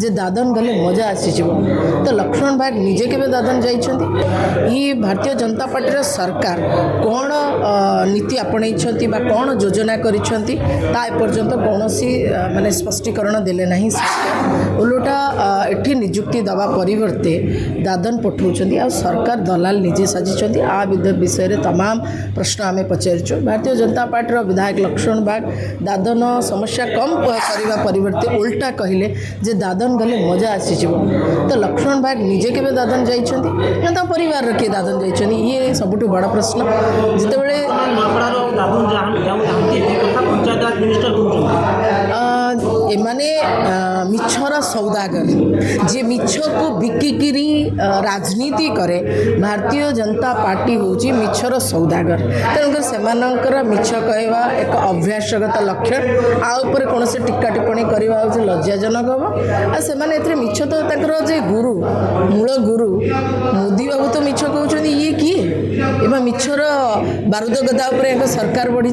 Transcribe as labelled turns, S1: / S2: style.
S1: जे दादन गले मजा आसीज तो लक्ष्मण बाग निजे के दादन जाइए भारतीय जनता पार्टी सरकार कौन नीति आपणई कौन योजना करपर्यंत कौन माने स्पष्टीकरण देले नहीं ओलोटा एठी नियुक्ति दवा परिवर्ते दादन पठाउछन्ती आ सरकार दलाल निजे साजिछन्ती आ विषय में तमाम प्रश्न आम पचारिछु। भारतीय जनता पार्टी विधायक लक्ष्मण बाग दादन समस्या कम करने परिवर्ते उल्टा कहले जे दादन गले मजा आसीज तो लक्ष्मण बाग निजे के दादन जाइछन्ती ना परिवार किए दादन जाइछन्ती ये सबुठ बड़ प्रश्न जितेबाला एमाने मिछर सौदागर जे मिछ को बिकिकी राजनीति करे भारतीय जनता पार्टी होची मिछर सौदागर तेणुकर से मिछ कहवा एक अभ्यासगत लक्षण आउपर कौन से टीका टिप्पणी करवा लज्जाजनक हम आ से मिछ तो तक जे गुरु मूल गुरु मोदी बाबू तो मिछ कहते ये किए एवं मिछर बारूद गदा सरकार बढ़ी।